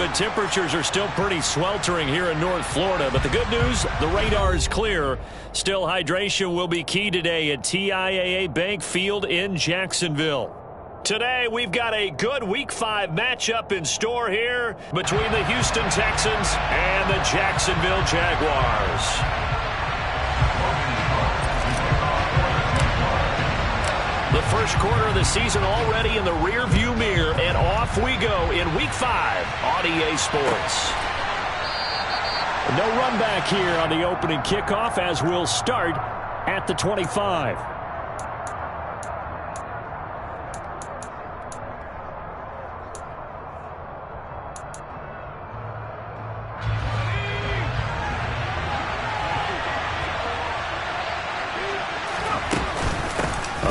but temperatures are still pretty sweltering here in North Florida. But the good news, the radar is clear. Still, hydration will be key today at TIAA Bank Field in Jacksonville. Today, we've got a good Week 5 matchup in store here between the Houston Texans and the Jacksonville Jaguars. The first quarter of the season already in the rearview mirror, and off we go in Week 5 on EA Sports. No run back here on the opening kickoff as we'll start at the 25.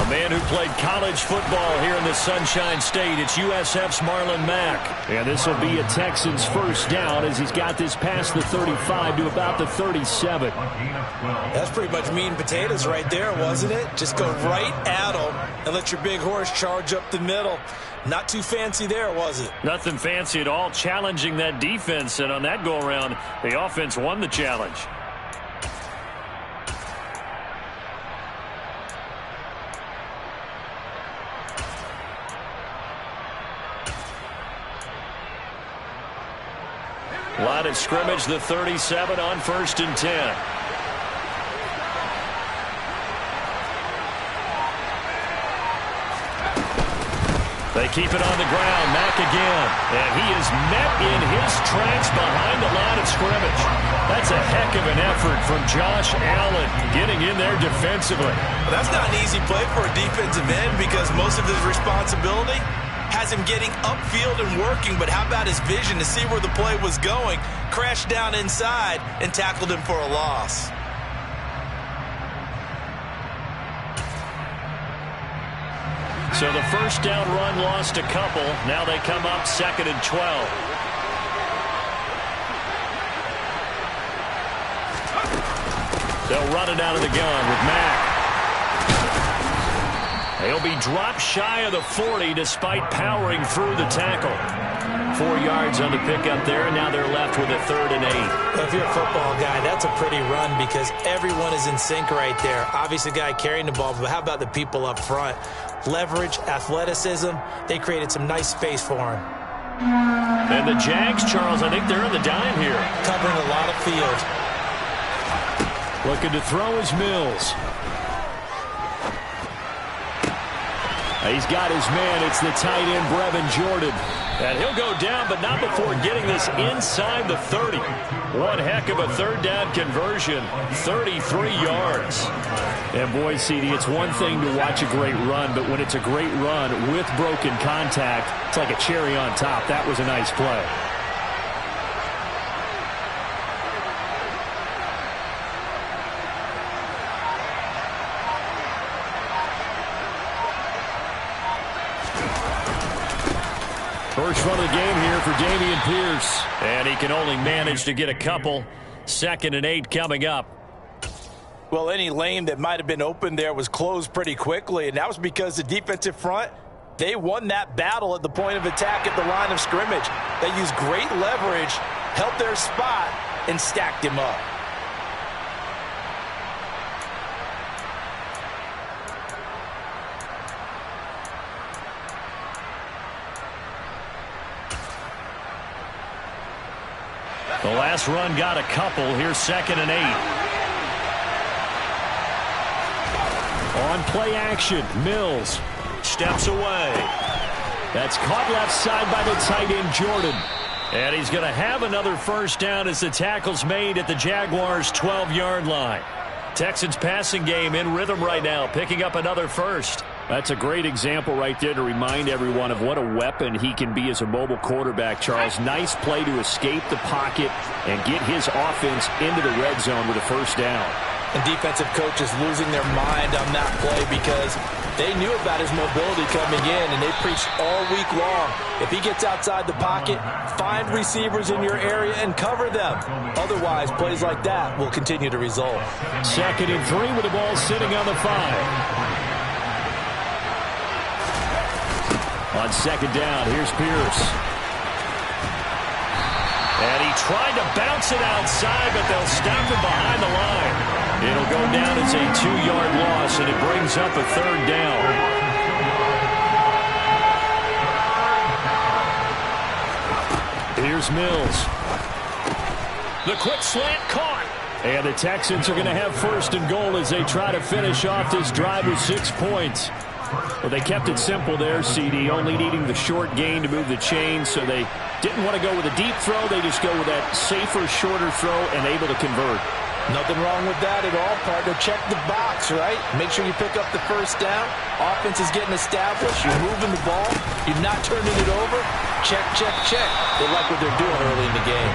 Man who played college football here in the Sunshine State. It's USF's Marlon Mack. And this will be a Texans first down as he's got this past the 35 to about the 37. That's pretty much meat and potatoes right there, wasn't it? Just go right at them and let your big horse charge up the middle. Not too fancy there, was it? Nothing fancy at all, challenging that defense. And on that go-around, the offense won the challenge. Line of scrimmage, the 37 on 1st and 10. They keep it on the ground. Mack again. And he is met in his tracks behind the line of scrimmage. That's a heck of an effort from Josh Allen getting in there defensively. Well, that's not an easy play for a defensive end because most of his responsibility has him getting upfield and working, but how about his vision to see where the play was going, crashed down inside, and tackled him for a loss. So the first down run lost a couple. Now they come up 2nd and 12. They'll run it out of the gun with Mack. He'll be dropped shy of the 40 despite powering through the tackle. 4 yards on the pickup there, and now they're left with a 3rd and 8. Well, if you're a football guy, that's a pretty run because everyone is in sync right there. Obviously, the guy carrying the ball, but how about the people up front? Leverage, athleticism, they created some nice space for him. And the Jags, Charles, I think they're in the dime here. Covering a lot of field. Looking to throw is Mills. He's got his man. It's the tight end, Brevin Jordan. And he'll go down, but not before getting this inside the 30. One heck of a 3rd down conversion, 33 yards. And boy, CD, it's one thing to watch a great run, but when it's a great run with broken contact, it's like a cherry on top. That was a nice play. First run of the game here for Dameon Pierce. And he can only manage to get a couple. 2nd and 8 coming up. Well, any lane that might have been open there was closed pretty quickly, and that was because the defensive front, they won that battle at the point of attack at the line of scrimmage. They used great leverage, held their spot, and stacked him up. The last run got a couple. Here's 2nd and 8. On play action, Mills steps away. That's caught left side by the tight end, Jordan. And he's going to have another first down as the tackle's made at the Jaguars' 12-yard line. Texans passing game in rhythm right now, picking up another first. That's a great example right there to remind everyone of what a weapon he can be as a mobile quarterback, Charles. Nice play to escape the pocket and get his offense into the red zone with a first down. And defensive coaches losing their mind on that play because they knew about his mobility coming in, and they preached all week long. If he gets outside the pocket, find receivers in your area and cover them. Otherwise, plays like that will continue to result. 2nd and 3 with the ball sitting on the 5. On 2nd down, here's Pierce. Tried to bounce it outside, but they'll stop him behind the line. It'll go down as a 2-yard loss, and it brings up a third down. Here's Mills. The quick slant caught. And the Texans are going to have first and goal as they try to finish off this drive with 6 points. Well, they kept it simple there, CD, only needing the short gain to move the chains, so they didn't want to go with a deep throw. They just go with that safer, shorter throw and able to convert. Nothing wrong with that at all, partner. Check the box, right? Make sure you pick up the first down. Offense is getting established. You're moving the ball. You're not turning it over. Check, check, check. They like what they're doing early in the game.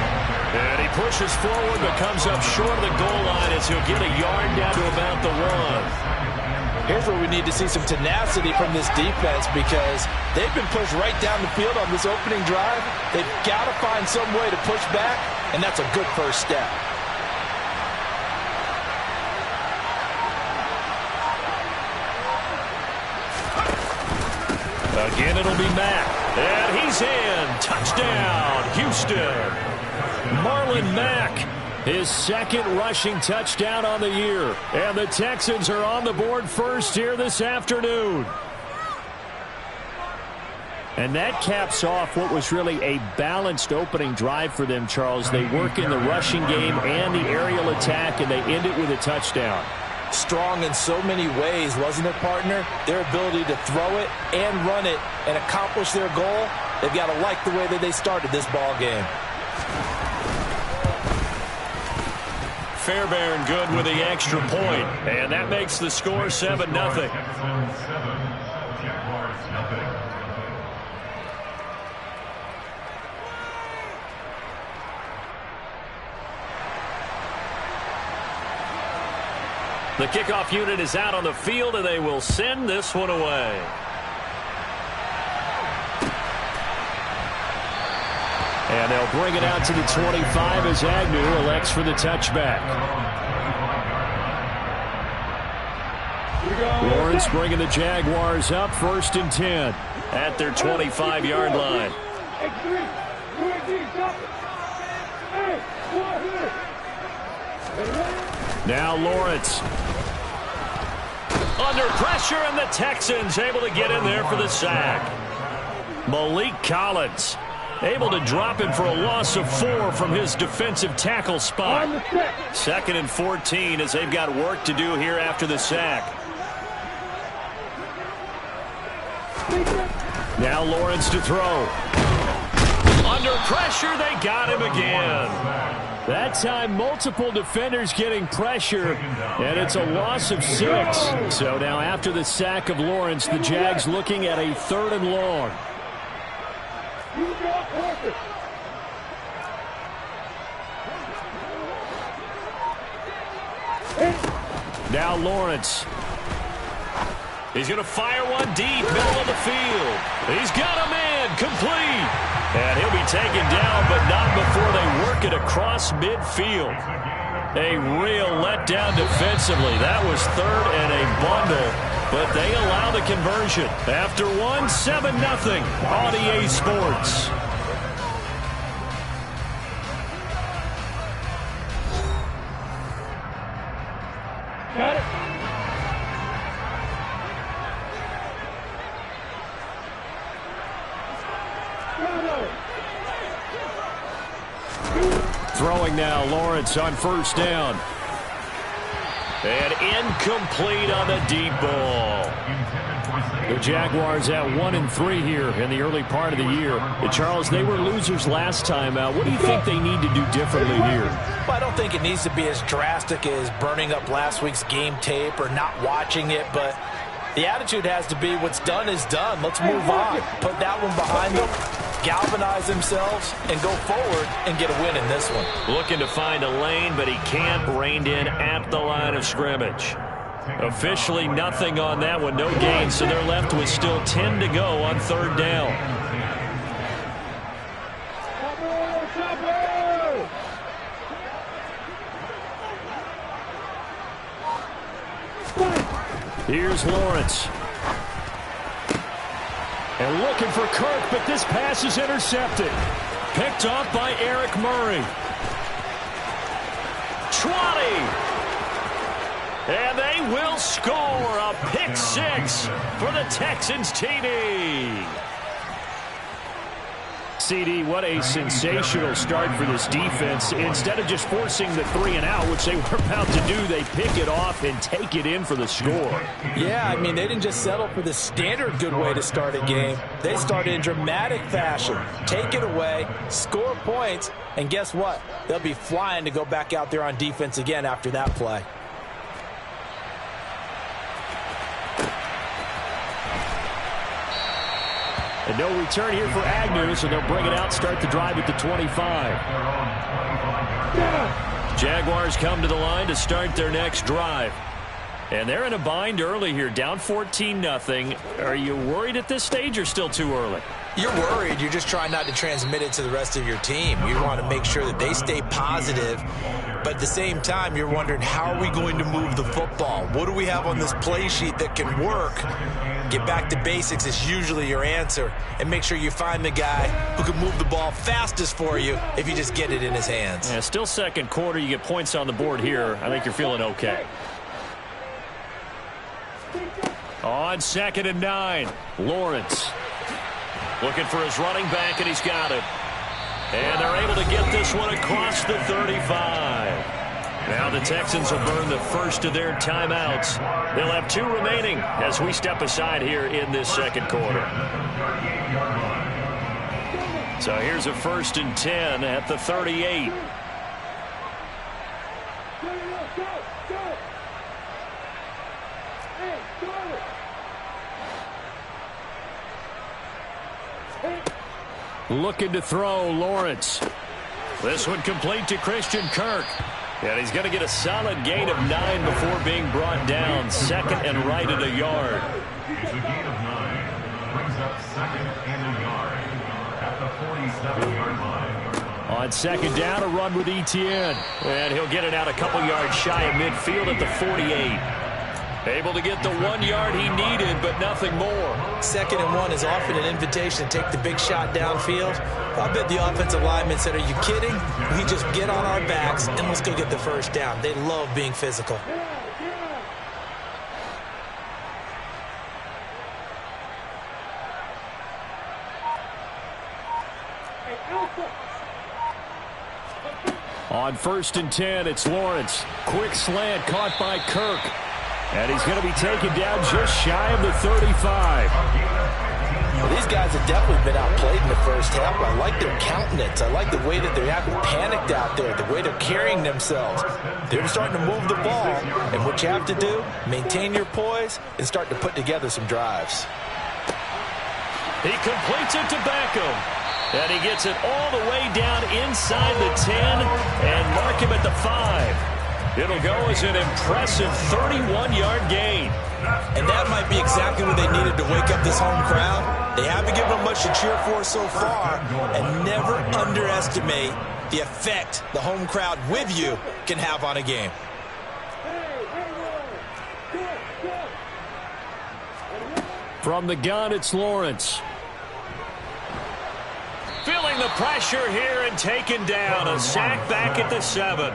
And he pushes forward but comes up short of the goal line as he'll get a yard down to about the 1. Here's where we need to see some tenacity from this defense because they've been pushed right down the field on this opening drive. They've got to find some way to push back, and that's a good first step. Again, it'll be Mack. And he's in. Touchdown, Houston. Marlon Mack, his second rushing touchdown on the year. And the Texans are on the board first here this afternoon. And that caps off what was really a balanced opening drive for them, Charles. They work in the rushing game and the aerial attack, and they end it with a touchdown. Strong in so many ways, wasn't it, partner? Their ability to throw it and run it and accomplish their goal, they've got to like the way that they started this ball game. Fairbairn good with the extra point, and that makes the score 7-0. The kickoff unit is out on the field, and they will send this one away. And they'll bring it out to the 25 as Agnew elects for the touchback. Lawrence bringing the Jaguars up 1st and 10 at their 25-yard line. Now Lawrence. Under pressure, and the Texans able to get in there for the sack. Malik Collins able to drop him for a loss of 4 from his defensive tackle spot. 2nd and 14 as they've got work to do here after the sack. Now Lawrence to throw. Under pressure, they got him again. That time, multiple defenders getting pressure, and it's a loss of 6. So now after the sack of Lawrence, the Jags looking at a 3rd and long. Now Lawrence. He's going to fire one deep, middle of the field. He's got him in, complete. And he'll be taken down, but not before they work it across midfield. A real letdown defensively. That was 3rd and a bundle, but they allow the conversion. After 7-0 on EA Sports. Got it. Throwing now, Lawrence on 1st down. And incomplete on the deep ball. The Jaguars at 1-3 here in the early part of the year. And Charles, they were losers last time out. What do you think they need to do differently here? Well, I don't think it needs to be as drastic as burning up last week's game tape or not watching it, but the attitude has to be what's done is done. Let's move on. Put that one behind them, galvanize themselves, and go forward and get a win in this one. Looking to find a lane, but he can't. Reined in at the line of scrimmage. Officially nothing on that one. No gain, so they're left with still 10 to go on 3rd down. Here's Lawrence. And looking for Kirk, but this pass is intercepted. Picked off by Eric Murray. 20. And they will score a pick six for the Texans TD. CD, what a sensational start for this defense. Instead of just forcing the 3-and-out, which they were about to do, they pick it off and take it in for the score. Yeah, I mean, they didn't just settle for the standard good way to start a game. They started in dramatic fashion. Take it away, score points, and guess what? They'll be flying to go back out there on defense again after that play. And no return here for Agnew, so they'll bring it out, start the drive at the 25. Jaguars come to the line to start their next drive. And they're in a bind early here, down 14-0. Are you worried at this stage or still too early? You're worried. You're just trying not to transmit it to the rest of your team. You want to make sure that they stay positive. But at the same time, you're wondering, how are we going to move the football? What do we have on this play sheet that can work? Get back to basics is usually your answer. And make sure you find the guy who can move the ball fastest for you if you just get it in his hands. Yeah, still second quarter. You get points on the board here. I think you're feeling okay. On 2nd and 9, Lawrence looking for his running back, and he's got it. And they're able to get this one across the 35. Now the Texans will burn the first of their timeouts. They'll have 2 remaining as we step aside here in this second quarter. So here's a 1st and 10 at the 38. Looking to throw, Lawrence. This one complete to Christian Kirk. And he's going to get a solid gain of 9 before being brought down. 2nd and right at a yard. It's a gain of 9. Brings up 2nd and a yard at the 47-yard line. On 2nd down, a run with Etienne. And he'll get it out a couple yards shy of midfield at the 48. Able to get the 1 yard he needed, but nothing more. 2nd and 1 is often an invitation to take the big shot downfield. I bet the offensive lineman said, are you kidding? We just get on our backs and let's go get the first down. They love being physical. On 1st and 10, it's Lawrence. Quick slant caught by Kirk. And he's going to be taken down just shy of the 35. Well, these guys have definitely been outplayed in the first half. I like their countenance. I like the way that they're acting panicked out there, the way they're carrying themselves. They're starting to move the ball. And what you have to do, maintain your poise and start to put together some drives. He completes it to Beckham. And he gets it all the way down inside the 10 and mark him at the 5. It'll go as an impressive 31-yard gain. And that might be exactly what they needed to wake up this home crowd. They haven't given them much to cheer for so far, and never underestimate the effect the home crowd with you can have on a game. From the gun, it's Lawrence. Feeling the pressure here and taken down. A sack back at the 7.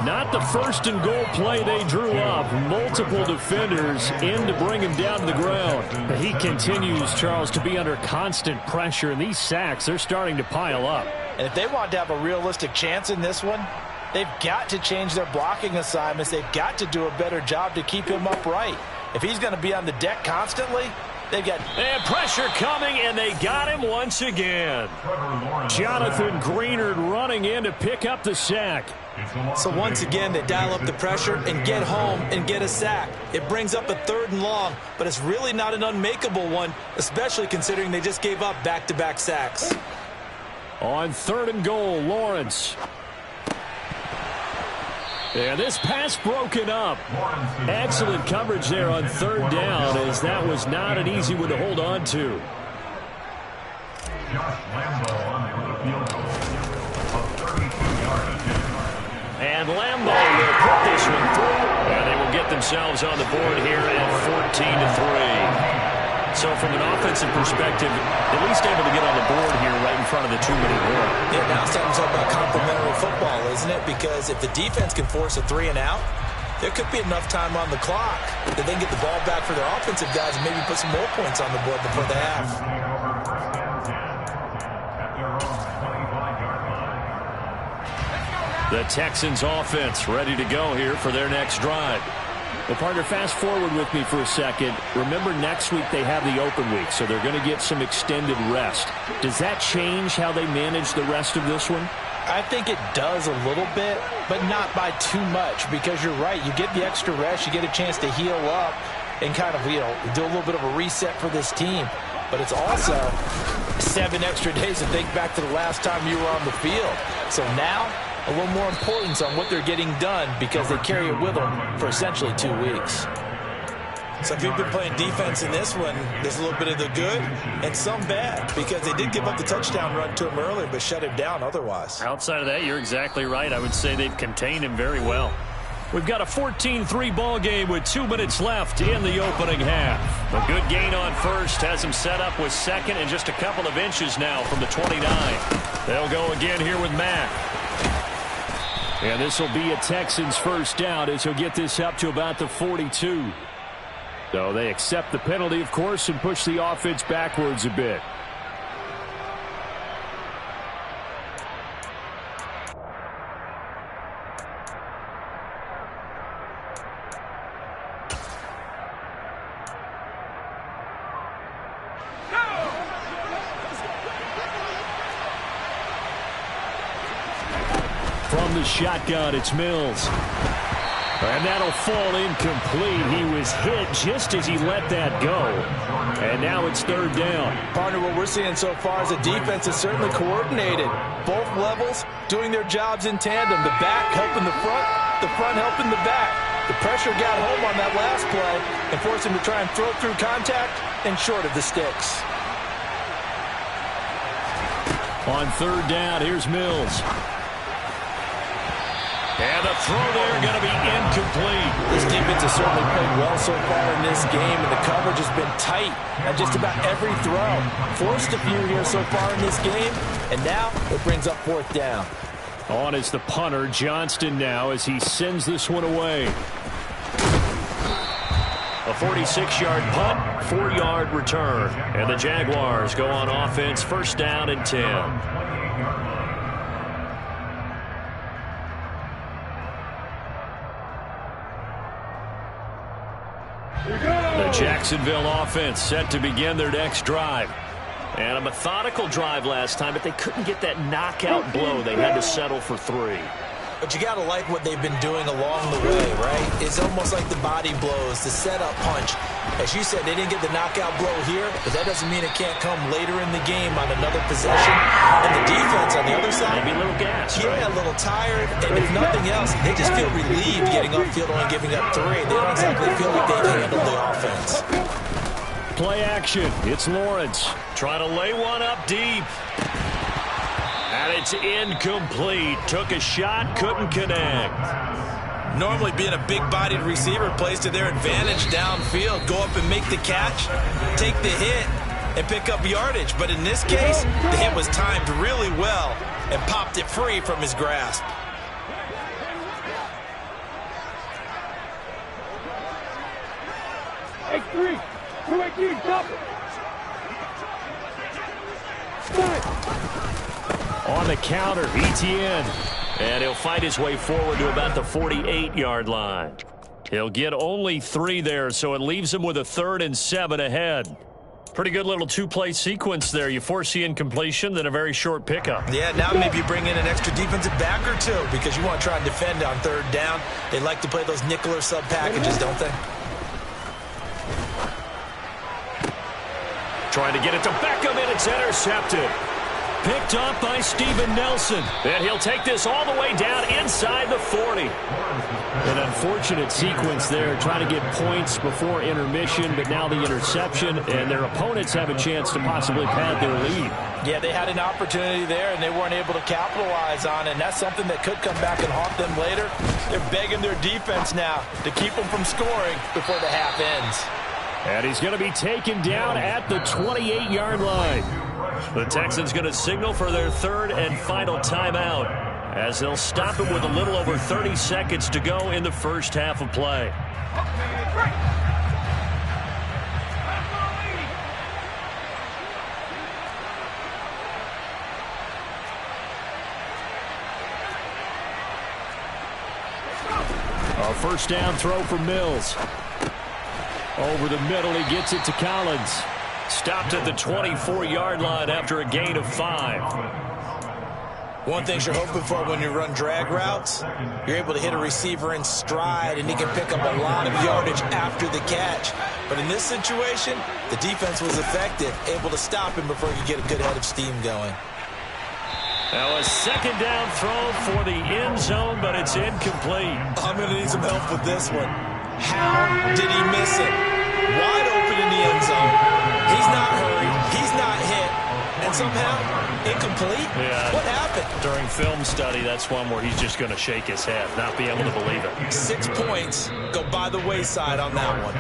Not the 1st and goal play they drew up. Multiple defenders in to bring him down to the ground. But he continues, Charles, to be under constant pressure. And these sacks, they're starting to pile up. And if they want to have a realistic chance in this one, they've got to change their blocking assignments. They've got to do a better job to keep him upright. If he's going to be on the deck constantly, they've got pressure coming, and they got him once again. Jonathan Greenard running in to pick up the sack. So once again, they dial up the pressure and get home and get a sack. It brings up a 3rd and long, but it's really not an unmakeable one, especially considering they just gave up back-to-back sacks. On 3rd and goal, Lawrence. And this pass broken up. Excellent coverage there on 3rd down, as that was not an easy one to hold on to. And Lambo will put this one through, and they will get themselves on the board here at 14-3. So from an offensive perspective, at least able to get on the board here right in front of the 2-minute warning. Yeah, now it's time to talk about complementary football, isn't it? Because if the defense can force a 3-and-out, there could be enough time on the clock that they can get the ball back for their offensive guys and maybe put some more points on the board before the half. The Texans offense ready to go here for their next drive. Well, partner, fast forward with me for a second. Remember, next week they have the open week, so they're going to get some extended rest. Does that change how they manage the rest of this one? I think it does a little bit, but not by too much, because you're right. You get the extra rest. You get a chance to heal up and kind of, do a little bit of a reset for this team. But it's also 7 extra days to think back to the last time you were on the field. So now, a little more importance on what they're getting done because they carry it with them for essentially 2 weeks. So if you've been playing defense in this one, there's a little bit of the good and some bad because they did give up the touchdown run to him earlier but shut him down otherwise. Outside of that, you're exactly right. I would say they've contained him very well. We've got a 14-3 ball game with 2 minutes left in the opening half. A good gain on first has him set up with second and just a couple of inches now from the 29. They'll go again here with Mack. And this will be a Texans first down as he'll get this up to about the 42. So they accept the penalty, of course, and push the offense backwards a bit. From the shotgun, it's Mills. And that'll fall incomplete. He was hit just as he let that go. And now it's third down. Partner, what we're seeing so far is the defense is certainly coordinated. Both levels doing their jobs in tandem. The back helping the front helping the back. The pressure got home on that last play and forced him to try and throw through contact and short of the sticks. On third down, here's Mills. And the throw there going to be incomplete. This defense has certainly played well so far in this game, and the coverage has been tight at just about every throw. Forced a few here so far in this game, and now it brings up fourth down. On is the punter, Johnston, now as he sends this one away. A 46-yard punt, 4-yard return. And the Jaguars go on offense, first down and 10. The Jacksonville offense set to begin their next drive. And a methodical drive last time, but they couldn't get that knockout blow. They had to settle for 3. But you got to like what they've been doing along the way, right? It's almost like the body blows, the setup punch. As you said, they didn't get the knockout blow here, but that doesn't mean it can't come later in the game on another possession. And the defense on the other side, maybe a little gassed. Yeah, right? A little tired. And if nothing else, they just feel relieved getting upfield and giving up 3. They don't exactly feel like they've handled the offense. Play action. It's Lawrence. Trying to lay one up deep. And it's incomplete. Took a shot, couldn't connect. Normally being a big-bodied receiver plays to their advantage downfield. Go up and make the catch, take the hit, and pick up yardage. But in this case, the hit was timed really well and popped it free from his grasp. X3, 218, stop it. On the counter, Etienne. And he'll fight his way forward to about the 48-yard line. He'll get only 3 there, so it leaves him with a 3rd and 7 ahead. Pretty good little 2-play sequence there. You force the incompletion, then a very short pickup. Yeah, now maybe you bring in an extra defensive back or 2 because you want to try and defend on 3rd down. They like to play those nickel or sub packages, don't they? Trying to get it to Beckham, and it's intercepted. Picked up by Steven Nelson. And he'll take this all the way down inside the 40. An unfortunate sequence there, trying to get points before intermission, but now the interception, and their opponents have a chance to possibly pad their lead. Yeah, they had an opportunity there, and they weren't able to capitalize on it, and that's something that could come back and haunt them later. They're begging their defense now to keep them from scoring before the half ends. And he's going to be taken down at the 28-yard line. The Texans going to signal for their third and final timeout, as they'll stop it with a little over 30 seconds to go in the first half of play. A first down throw for Mills. Over the middle, he gets it to Collins. Stopped at the 24-yard line after a gain of 5. One thing you're hoping for when you run drag routes, you're able to hit a receiver in stride, and he can pick up a lot of yardage after the catch. But in this situation, the defense was effective, able to stop him before he could get a good head of steam going. Now a second down throw for the end zone, but it's incomplete. I'm going to need some help with this one. How did he miss it? Wide open in the end zone. He's not hurried. He's not hit. And somehow, incomplete? Yeah. What happened? During film study, that's one where he's just going to shake his head, not be able to believe it. 6 points go by the wayside on that one.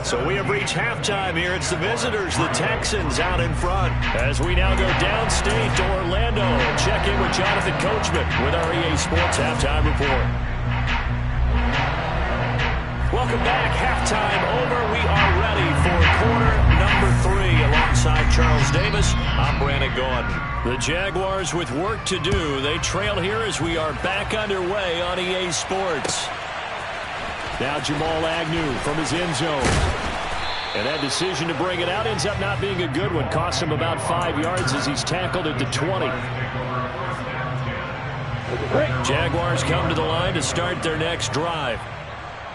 So we have reached halftime here. It's the visitors, the Texans, out in front. As we now go downstate to Orlando and check in with Jonathan Coachman with our EA Sports Halftime Report. Welcome back. Halftime over. We are ready for quarter number 3. Alongside Charles Davis, I'm Brandon Gaudin. The Jaguars with work to do. They trail here as we are back underway on EA Sports. Now Jamal Agnew from his end zone. And that decision to bring it out ends up not being a good one. Cost him about 5 yards as he's tackled at the 20. Jaguars come to the line to start their next drive.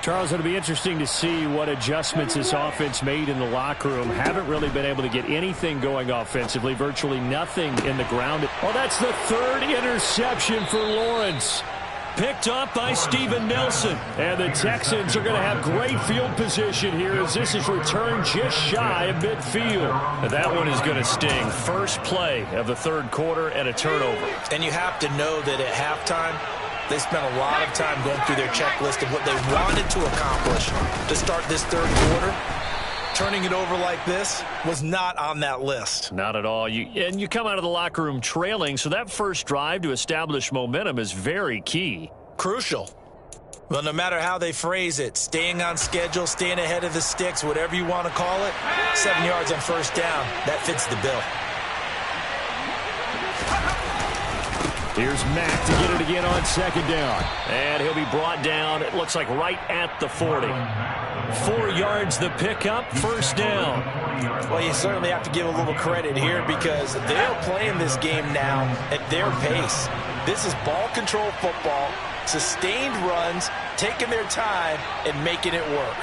Charles, it'll be interesting to see what adjustments this offense made in the locker room. Haven't really been able to get anything going offensively, virtually nothing in the ground. Well, that's the third interception for Lawrence. Picked up by Steven Nelson. And the Texans are going to have great field position here as this is returned just shy of midfield. And that one is going to sting. First play of the third quarter and a turnover. And you have to know that at halftime, they spent a lot of time going through their checklist of what they wanted to accomplish to start this third quarter. Turning it over like this was not on that list. Not at all. You come out of the locker room trailing, so that first drive to establish momentum is very key. Crucial. Well, no matter how they phrase it, staying on schedule, staying ahead of the sticks, whatever you want to call it, 7 yards on first down, that fits the bill. Here's Mack to get it again on second down. And he'll be brought down, it looks like right at the 40. 4 yards the pickup, first down. Well, you certainly have to give a little credit here because they're playing this game now at their pace. This is ball control football, sustained runs, taking their time and making it work.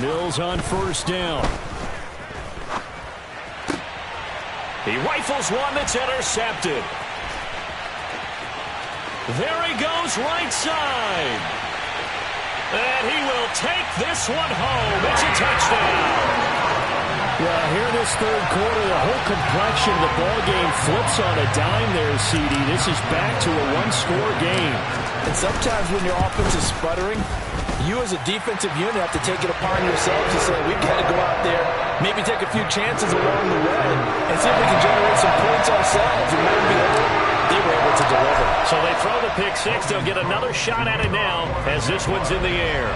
Mills on first down. He rifles one that's intercepted. There he goes, right side. And he will take this one home. It's a touchdown. Well, here in this third quarter, the whole complexion of the ball game flips on a dime there, CD. This is back to a one-score game. And sometimes when your offense is sputtering, you as a defensive unit have to take it upon yourselves to say, we've got to go out there, maybe take a few chances along the way, and see if we can generate some points ourselves. And lo and behold, they were able to deliver. So they throw the pick six. They'll get another shot at it now as this one's in the air.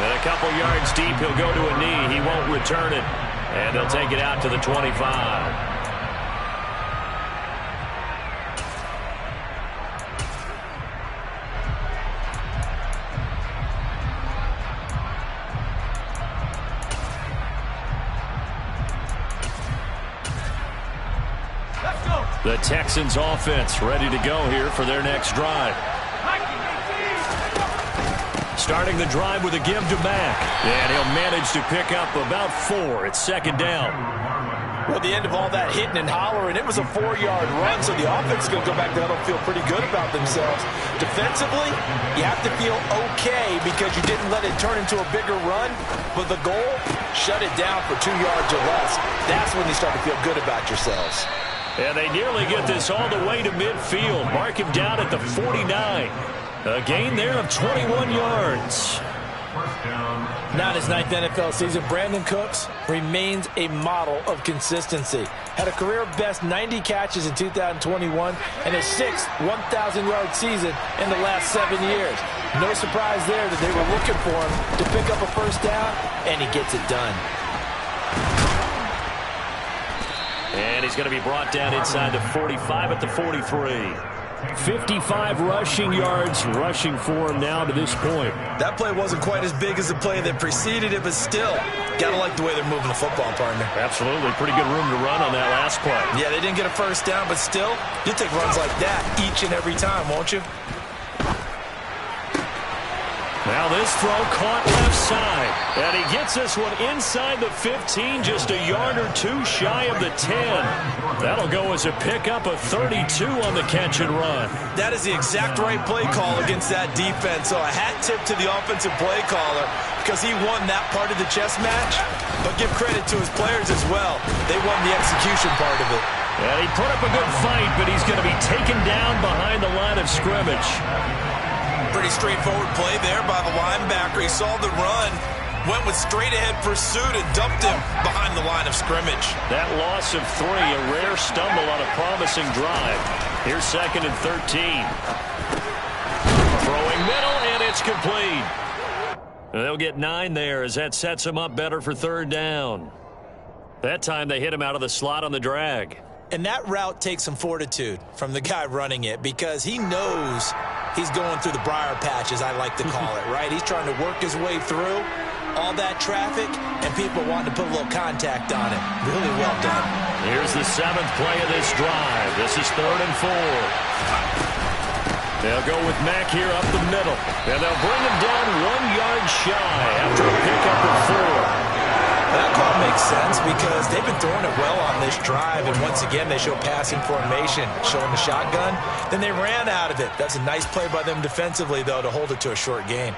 And a couple yards deep, he'll go to a knee. He won't return it. And they'll take it out to the 25. The Texans offense ready to go here for their next drive. Starting the drive with a give to Mack. And he'll manage to pick up about 4. It's second down. Well, at the end of all that hitting and hollering, it was a 4-yard run, so the offense is going to go back to huddle and feel pretty good about themselves. Defensively, you have to feel okay because you didn't let it turn into a bigger run, but the goal, shut it down for 2 yards or less. That's when you start to feel good about yourselves. And they nearly get this all the way to midfield. Mark him down at the 49. A gain there of 21 yards. Now in his 9th NFL season, Brandon Cooks remains a model of consistency. Had a career-best 90 catches in 2021 and his 6th 1,000-yard season in the last 7 years. No surprise there that they were looking for him to pick up a first down, and he gets it done. And he's going to be brought down inside the 45 at the 43. 55 rushing yards rushing for him now to this point. That play wasn't quite as big as the play that preceded it, but still, got to like the way they're moving the football, partner. Absolutely. Pretty good room to run on that last play. Yeah, they didn't get a first down, but still, you'll take runs like that each and every time, won't you? Now this throw caught left side. And he gets this one inside the 15, just a yard or two shy of the 10. That'll go as a pickup of 32 on the catch and run. That is the exact right play call against that defense. So a hat tip to the offensive play caller because he won that part of the chess match. But give credit to his players as well. They won the execution part of it. And he put up a good fight, but he's going to be taken down behind the line of scrimmage. Pretty straightforward play there by the linebacker. He saw the run, went with straight-ahead pursuit, and dumped him behind the line of scrimmage. That loss of 3, a rare stumble on a promising drive. Here's 2nd and 13. Throwing middle, and it's complete. They'll get 9 there as that sets him up better for 3rd down. That time they hit him out of the slot on the drag. And that route takes some fortitude from the guy running it because he knows he's going through the briar patch, as I like to call it, right? He's trying to work his way through all that traffic and people wanting to put a little contact on it. Really well done. Here's the 7th play of this drive. This is 3rd and 4. They'll go with Mack here up the middle. And they'll bring him down 1 yard shy after a pickup of 4. That call makes sense because they've been throwing it well on this drive, and once again they show passing formation, showing the shotgun. Then they ran out of it. That's a nice play by them defensively, though, to hold it to a short gain.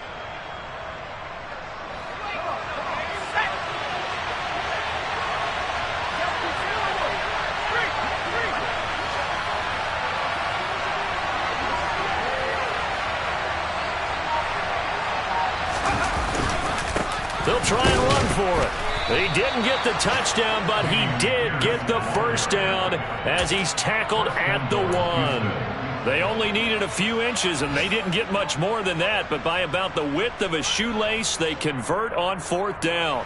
They'll try and run for it. He didn't get the touchdown, but he did get the first down as he's tackled at the 1. They only needed a few inches, and they didn't get much more than that, but by about the width of a shoelace, they convert on 4th down.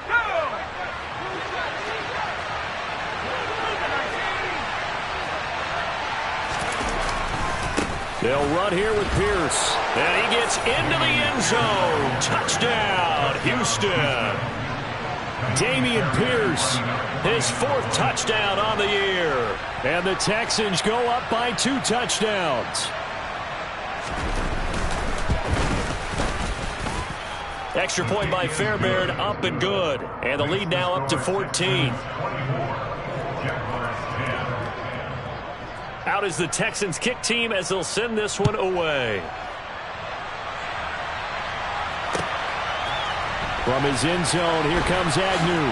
They'll run here with Pierce, and he gets into the end zone. Touchdown, Houston. Dameon Pierce, his 4th touchdown on the year. And the Texans go up by 2 touchdowns. Extra point by Fairbairn, up and good. And the lead now up to 14. Out is the Texans kick team as they'll send this one away. From his end zone, here comes Agnew.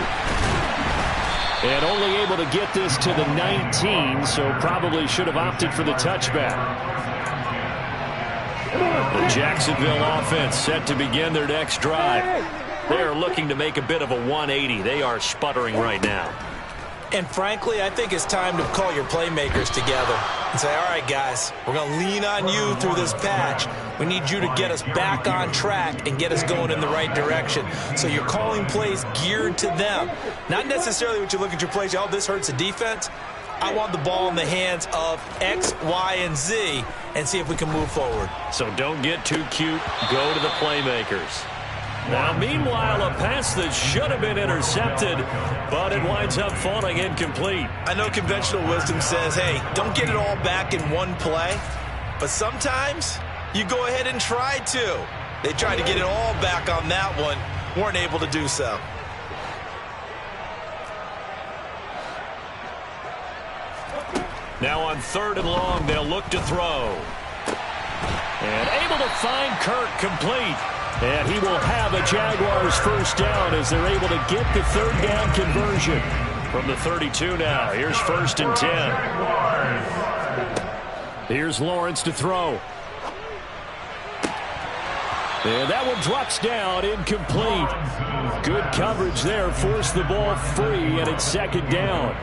And only able to get this to the 19, so probably should have opted for the touchback. The Jacksonville offense set to begin their next drive. They are looking to make a bit of a 180. They are sputtering right now. And frankly, I think it's time to call your playmakers together and say, all right, guys, we're going to lean on you through this patch. We need you to get us back on track and get us going in the right direction. So you're calling plays geared to them. Not necessarily what you look at your plays, oh, this hurts the defense. I want the ball in the hands of X, Y, and Z and see if we can move forward. So don't get too cute. Go to the playmakers. Now, meanwhile, a pass that should have been intercepted, but it winds up falling incomplete. I know conventional wisdom says, hey, don't get it all back in one play, but sometimes you go ahead and try to. They tried to get it all back on that one, weren't able to do so. Now on 3rd and long, they'll look to throw. And able to find Kirk complete. And he will have a Jaguars first down as they're able to get the 3rd down conversion. From the 32 now, here's 1st and 10. Here's Lawrence to throw. And that one drops down, incomplete. Good coverage there, forced the ball free, and it's 2nd down.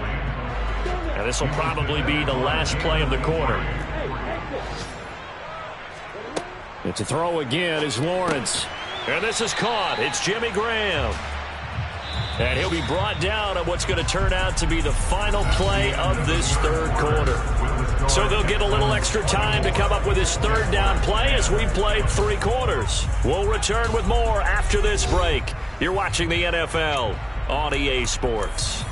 And this will probably be the last play of the quarter. And to throw again is Lawrence. And this is caught. It's Jimmy Graham. And he'll be brought down on what's going to turn out to be the final play of this 3rd quarter. So they'll get a little extra time to come up with his 3rd down play as we've played 3 quarters. We'll return with more after this break. You're watching the NFL on EA Sports.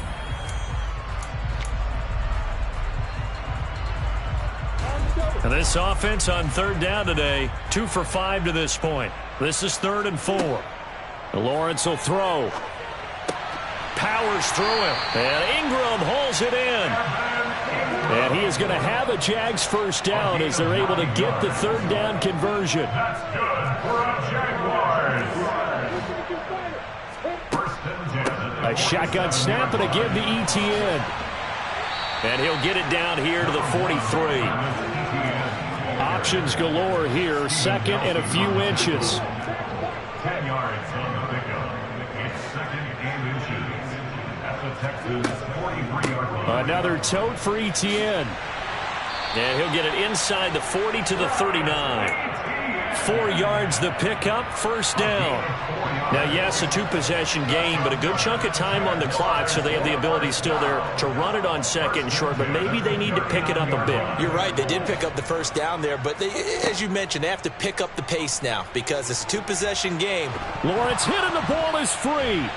And this offense on 3rd down today, 2 for 5 to this point. This is 3rd and 4. Lawrence will throw. Powers through him. And Ingram holds it in. And he is going to have a Jags first down as they're able to get the 3rd down conversion. That's good for a Jaguars. A shotgun snap and again to Etienne. And he'll get it down here to the 43. Options galore here. 2nd and a few inches. 10 yards on the pickup. It's 2nd and inches. At the Texas 43-yard line. Another tote for Etienne. And he'll get it inside the 40 to the 39. 4 yards the pickup, first down. Now, yes, a 2-possession game, but a good chunk of time on the clock, so they have the ability still there to run it on 2nd and short, but maybe they need to pick it up a bit. You're right. They did pick up the first down there, but they, as you mentioned, they have to pick up the pace now because it's a 2-possession game. Lawrence hit and the ball is free.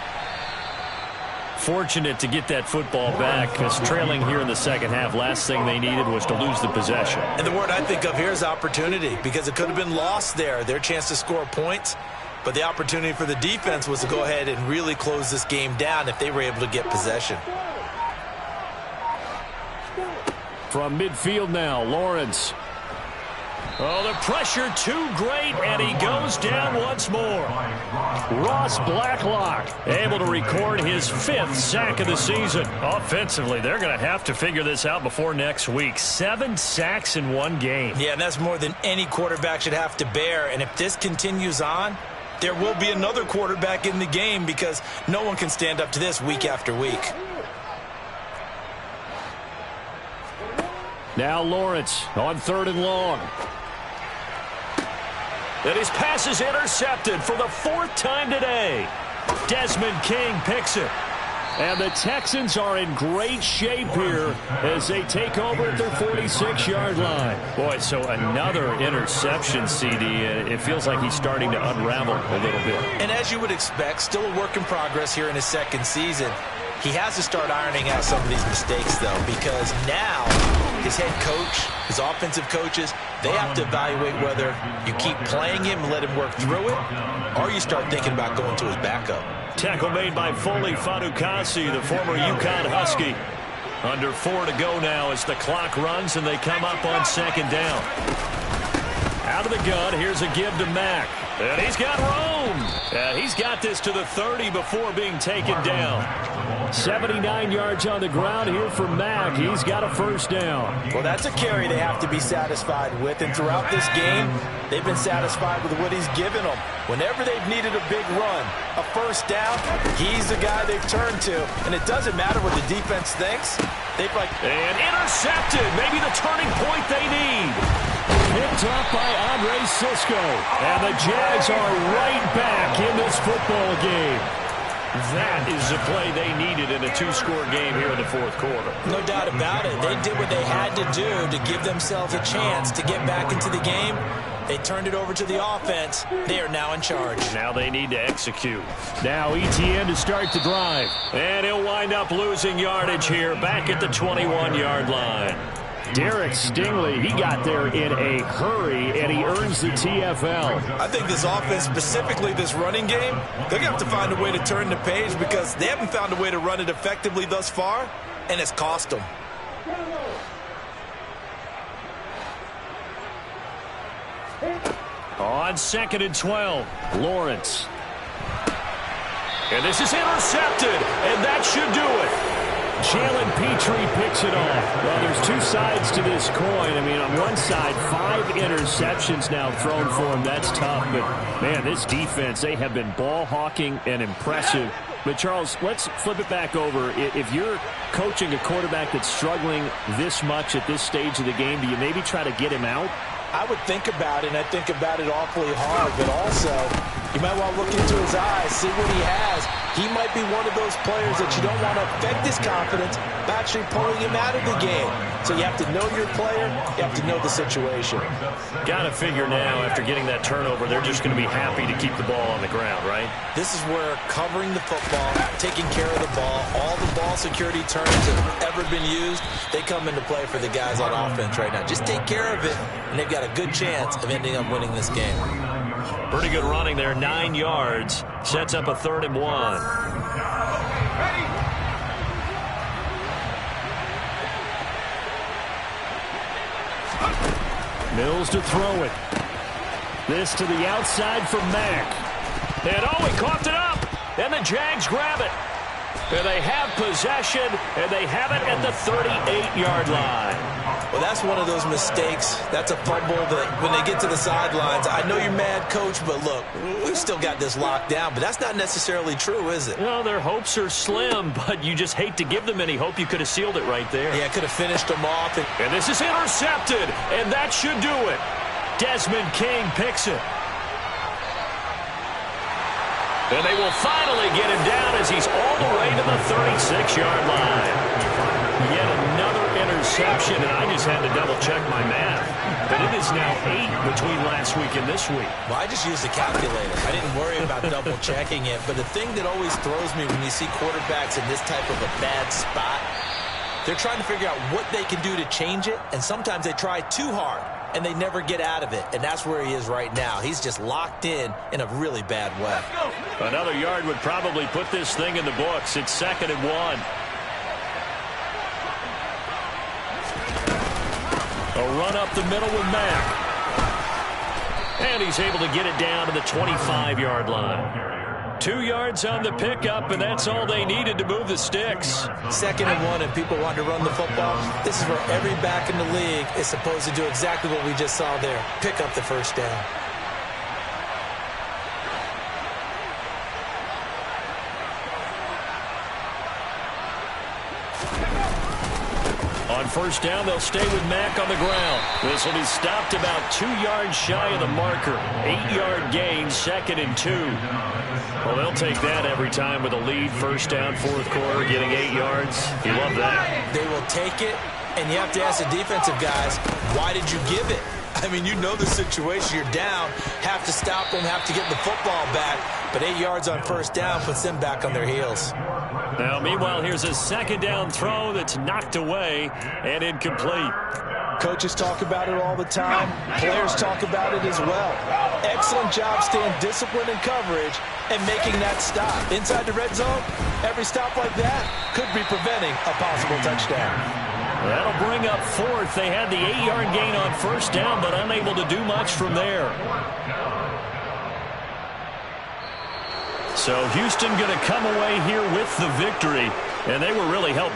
Fortunate to get that football back because trailing here in the 2nd half, last thing they needed was to lose the possession. And the word I think of here is opportunity because it could have been lost there, their chance to score points. But the opportunity for the defense was to go ahead and really close this game down if they were able to get possession. From midfield now, Lawrence. Oh, the pressure too great, and he goes down once more. Ross Blacklock able to record his 5th sack of the season. Offensively, they're going to have to figure this out before next week. 7 sacks in 1 game. Yeah, and that's more than any quarterback should have to bear. And if this continues on, there will be another quarterback in the game because no one can stand up to this week after week. Now Lawrence on 3rd and long. And his pass is intercepted for the 4th time today. Desmond King picks it. And the Texans are in great shape here as they take over at their 46-yard line. Boy, so another interception, CD. It feels like he's starting to unravel a little bit. And as you would expect, still a work in progress here in his 2nd season. He has to start ironing out some of these mistakes, though, because now his head coach, his offensive coaches, they have to evaluate whether you keep playing him and let him work through it, or you start thinking about going to his backup. Tackle made by Foley Fatukasi, the former UConn Husky. Under 4 to go now as the clock runs and they come up on 2nd down. Out of the gun, here's a give to Mack. And he's got room. And he's got this to the 30 before being taken down. 79 yards on the ground here for Mack. He's got a first down. Well, that's a carry they have to be satisfied with. And throughout this game, they've been satisfied with what he's given them. Whenever they've needed a big run, a first down, he's the guy they've turned to. And it doesn't matter what the defense thinks. And intercepted. Maybe the turning point they need. Picked up by Andre Cisco. And the Jags are right back in this football game. That is the play they needed in a 2-score game here in the 4th quarter. No doubt about it. They did what they had to do to give themselves a chance to get back into the game. They turned it over to the offense. They are now in charge. Now they need to execute. Now Etienne to start the drive. And he'll wind up losing yardage here back at the 21-yard line. Derek Stingley, he got there in a hurry, and he earns the TFL. I think this offense, specifically this running game, they're going to have to find a way to turn the page because they haven't found a way to run it effectively thus far, and it's cost them. On 2nd and 12, Lawrence. And this is intercepted, and that should do it. Jalen Petrie picks it off. Well, there's two sides to this coin. I mean, on one side, 5 interceptions now thrown for him. That's tough. But, man, this defense, they have been ball hawking and impressive. But, Charles, let's flip it back over. If you're coaching a quarterback that's struggling this much at this stage of the game, do you maybe try to get him out? I would think about it, and I think about it awfully hard, but also you might want to look into his eyes, see what he has. He might be one of those players that you don't want to affect his confidence by actually pulling him out of the game. So you have to know your player, you have to know the situation. Got to figure now, after getting that turnover, they're just going to be happy to keep the ball on the ground, right? This is where covering the football, taking care of the ball, all the ball security terms that have ever been used, they come into play for the guys on offense right now. Just take care of it, and they've got a good chance of ending up winning this game. Pretty good running there, 9 yards. Sets up a 3rd and 1. Mills to throw it. This to the outside for Mack. And he coughed it up. And the Jags grab it. And they have possession, and they have it at the 38-yard line. Well, that's one of those mistakes. That's a fumble that when they get to the sidelines, I know you're mad, Coach, but look, we've still got this locked down. But that's not necessarily true, is it? No, their hopes are slim, but you just hate to give them any hope. You could have sealed it right there. Yeah, could have finished them off. And this is intercepted, and that should do it. Desmond King picks it. And they will finally get him down as he's all the way to the 36-yard line. Yet another interception, and I just had to double-check my math. But it is now 8 between last week and this week. Well, I just used a calculator. I didn't worry about double-checking it. But the thing that always throws me when you see quarterbacks in this type of a bad spot, they're trying to figure out what they can do to change it, and sometimes they try too hard, and they never get out of it. And that's where he is right now. He's just locked in a really bad way. Another yard would probably put this thing in the books. It's 2nd and 1. A run up the middle with Mack. And he's able to get it down to the 25-yard line. 2 yards on the pickup, and that's all they needed to move the sticks. 2nd and 1, and people want to run the football. This is where every back in the league is supposed to do exactly what we just saw there. Pick up the first down. On 1st down, they'll stay with Mack on the ground. This will be stopped about 2 yards shy of the marker. 8-yard gain, 2nd and 2. Well, they'll take that every time with a lead. 1st down, 4th quarter, getting 8 yards. You love that. They will take it, and you have to ask the defensive guys, why did you give it? I mean, you know the situation. You're down, have to stop them, have to get the football back. But 8 yards on 1st down puts them back on their heels. Now, meanwhile, here's a 2nd down throw that's knocked away and incomplete. Coaches talk about it all the time. Players talk about it as well. Excellent job staying disciplined in coverage and making that stop. Inside the red zone, every stop like that could be preventing a possible touchdown. That'll bring up 4th. They had the 8-yard gain on 1st down, but unable to do much from there. So Houston going to come away here with the victory, and they were really helped.